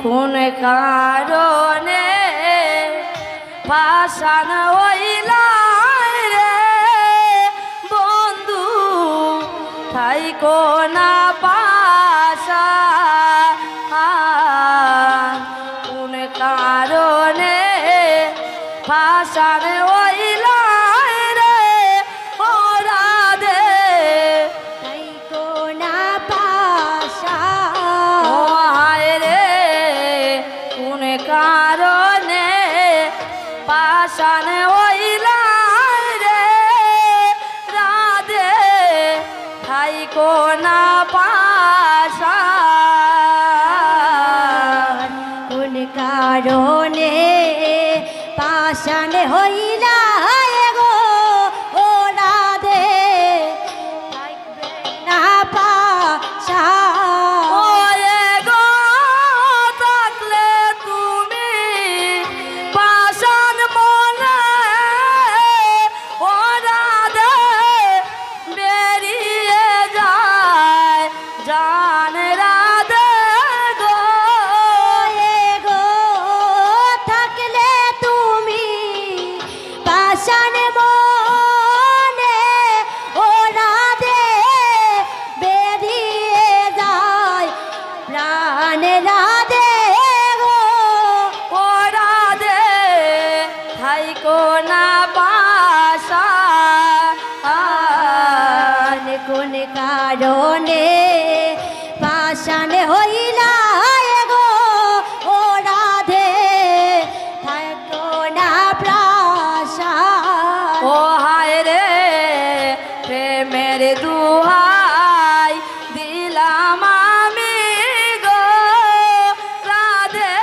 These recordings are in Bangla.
কোন কারণে পাষাণ হইলাই রে বন্ধু থাইকো না পাষাণ কোন কারণে পাষাণ হইলাই রে ও রাধে থাইকো না পাষাণ ও হায় রে কোন কারণে পাষাণ হইলাই রে রাধে থাইকো না পাষাণ কোন কারণে পাষাণ হইলা গো ও রাধে থাকবে না পাষাণ ওরে গো থাকলে তুমি পাষাণ মনে ও রাধে বেরিয়ে যায় জান রাধে গো এ গো থাকলে তুমি পাষাণ মনে ও রাধে বেরিয়ে যায় প্রাণ রাধে গো ও রাধে থাইকো না পাষাণ কোন কারণে পাষাণ হইলা গো ও রাধে থাকো না প্রাষাণ ও হায় রে প্রেমের দুহাই দিলাম আমি গো রাধে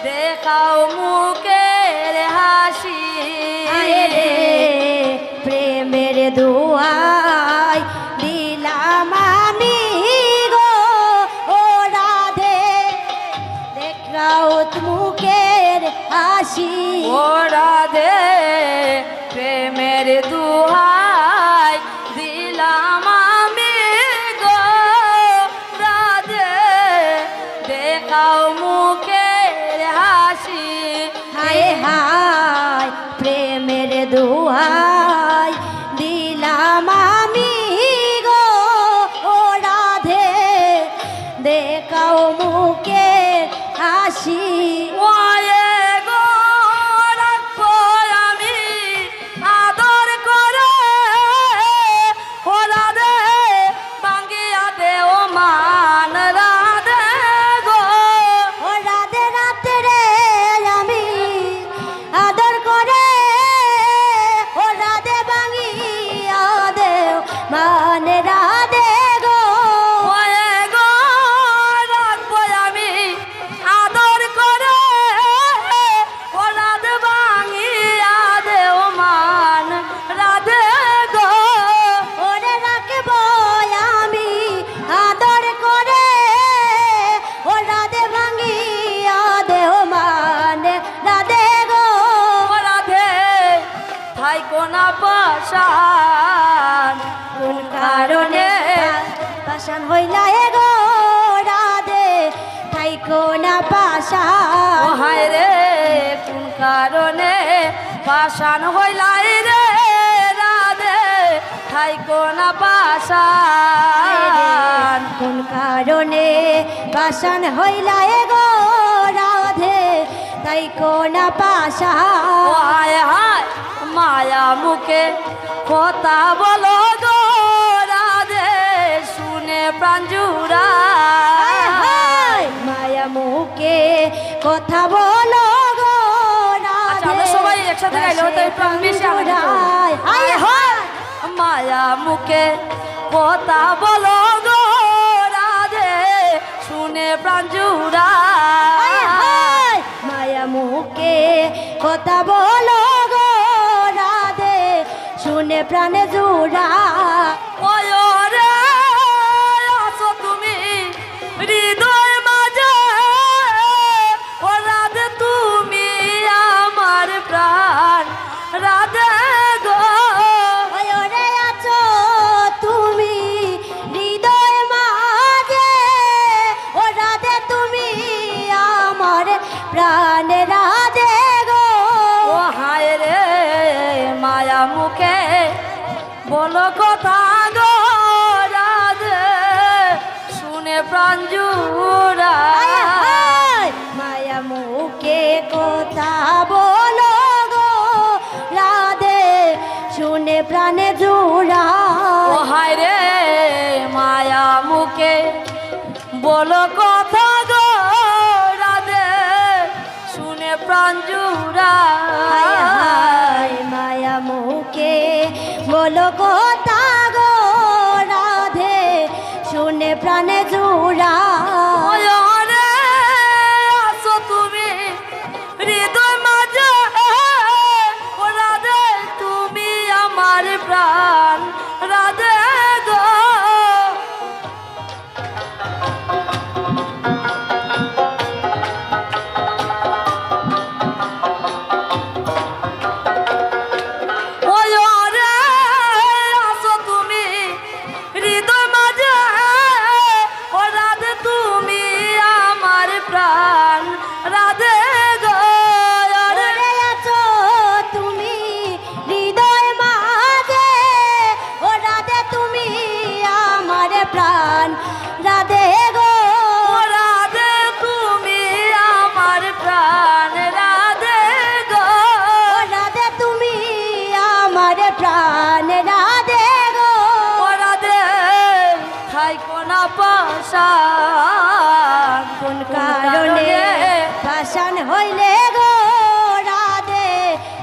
দেখাও মুখের হাসি রে প্রেমের দুয়াই দিলাম আমি গো ও রাধে দেখাও মুখের হাসি ও রাধে প্রেমের দুহাই দিলাম আমি গো রাধে দেখাও মুখের হাসি হায় হায় প্রেমের দুয়াই দিলাম আমি গো ও রাধে দেখাও মুখের হাসি ওয়ে গো রাখবো আমি আদর করে ও রাধে ভাঙ্গিয়া দেও মান রাধে গো ও রাধে রাতে রে আমি আদর করে ও রাধে ভাঙিয়া দেও মানে রাধে গো ওয়ে গো রাখবো আমি আদর করে ও রাধে ভাঙ্গিয়া দেও মান রাধে গো ওরে রাখবো আমি আদর করে ও রাধে ভাঙিয়া দেও মানে রাধে গো ও রাধে থাইকো না পাষাণ কোন কারণে পাষাণ হইলা গো রাধে থাইকো না ও পাষাণ হায় রে কোন কারণে পাষাণ হইলাই রে রাধে থাইকো না পাষাণ কোন কারণে পাষাণ হইলা গো রাধে থাইকো না ও পাষাণ হায় হায় মায়া মুখে কথা বলো গো রাধে শুনে প্রাণ জুড়া মায়া মুখে কথা বলো গো আচ্ছা, রাধে আমরা সবাই একসাথে গাইলে হয়তো একটু বেশি আনন্দ পাবো। জুড়ায়। হায় হায় মায়া মুখে কথা বলো গো রাধে শুনে প্রাণ জুড়া হায় হায় মায়া মুখে কথা বলো গো রাধে শুনে প্রাণে জুড়া ওই রে আছো তুমি হৃদয় মাঝে ও রাধে তুমি আমার প্রাণ রাধে গো ওই ওরে আছো তুমি হৃদয় মাঝে ও রাধে তুমি প্রাণ রাধে গো। ও হায় রে মায়া মুখে বলো কথা গো রাধে শুনে প্রাণ জুড়ায়। মায়া মুখে কথা বলো গো রাধে শুনে প্রাণে জুড়া। ও হায় রে মায়া মুখে বলো কথা গো রাধে শুনে প্রাণ জুড়ায়। মায়া মুখে বলো কথা গো রাধে শুনে প্রাণে জুড়া। রে আসো তুমি হৃদয় মাঝে ও রাধে তুমি আমার প্রাণ রাধে গো। রে আসো তুমি হৃদয় মাঝে ও রাধে তুমি আমার প্রাণ রাধে গো। রে আছো তুমি হৃদয় মাঝে ও রাধে তুমি আমার প্রাণ রাধে গো। রাধে তুমি আমার প্রাণ রাধে গো। রাধে তুমি আমার প্রাণ রাধে গো। রাধে থাইকো না পাশান কোন কারণে পাষাণ হইলে গো রাধে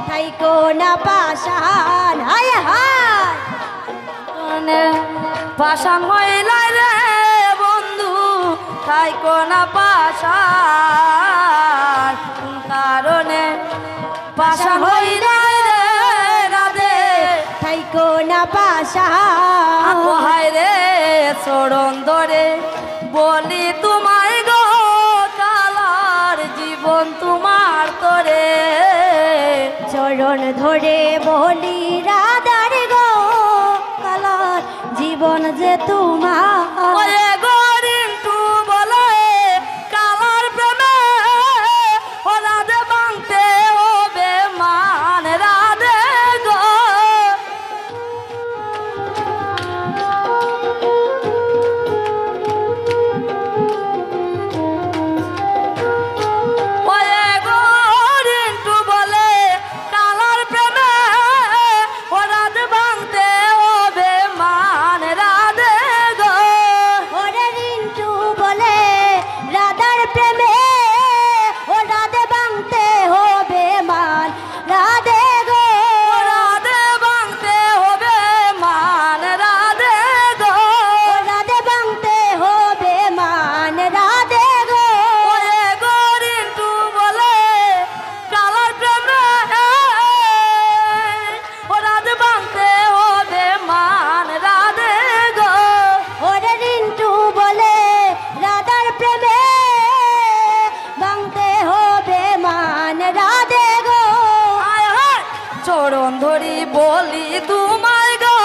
থাইকো না পাষাণ। হায় হায় পাশান হইলাই রে বন্ধু থাইকো না পাশান কোন কারণে পাশান হইলাই রে রাধে থাইকো না পাষাণ। হায় রে চরণ ধরে বলি তোমায় গো কালার জীবন তোমার তোরে। চরণ ধরে বলি রাধার গো কালার জীবন যে তোমার। ওরে গরিন্টু বলে কালার প্রেমে ও রাধে ভাঙতে হবে মান রাধে গো। ওরে গরিন্টু বলে কালার প্রেমে ও রাধে ভাঙতে হবে মান রাধে গো। ওরে রিন্টু বলে রাধার প্রেমে ও রাধে ভাঙতে হবে মান রাধে গো। রাধে ভাঙতে হবে মান রাধে গো। রাধে ভাঙতে হবে মান রাধে গো। ওরে গরিন্টু বলে কালার প্রেমে ও রাধে ভাঙতে হবে মান রাধে গো। ওরে রিন্টু বলে রাধার প্রেমে ভাঙতে হবে মান রাধে গো। হায় হায় চরণ ধরি বলি তোমায় গো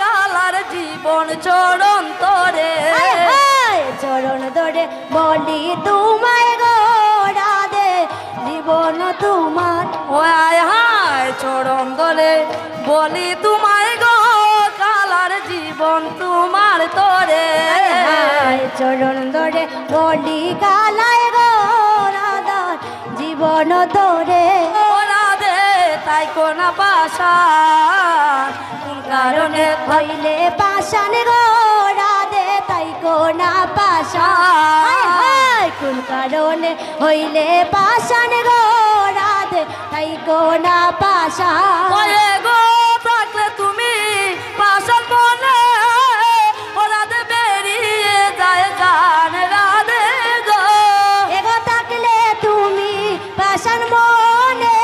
কালার জীবন চরণ তোরে। হায় হায় চরণ ধরে বলি তোমায় গো রাধে জীবন তোমার। ও হায় হায় চরণ ধরে বলি তোমায় গো কালার জীবন তোমার তোরে। হায় চরণ ধরে বলি কালায় গো রাধার জীবন তোরে। ও রাধে তাই কোনা পাশান কোন কারণে হইলে পাষাণ গো রাধে তাই কোনা পাষাণ। হায় হায় কোন কারণে হইলে পাষাণ গো রাধে তাই কোনা পাষাণ। ওরে গো থাকলে তুমি পাশান মনে ও রাধে বেরিয়ে যায় জান রাধে গো। এগো থাকলে তুমি পাষাণ মনে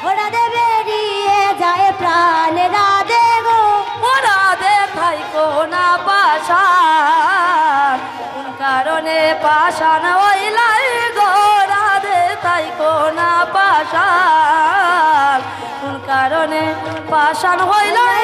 ও রাধে বেরিয়ে যায় প্রাণ রাধে গো। ও রাধে থাই কোনা পাশান কোন কারণে পাশান হইলাই গো রাধে তাই কোনা পাশান কোন কারণে পাশান হইলাই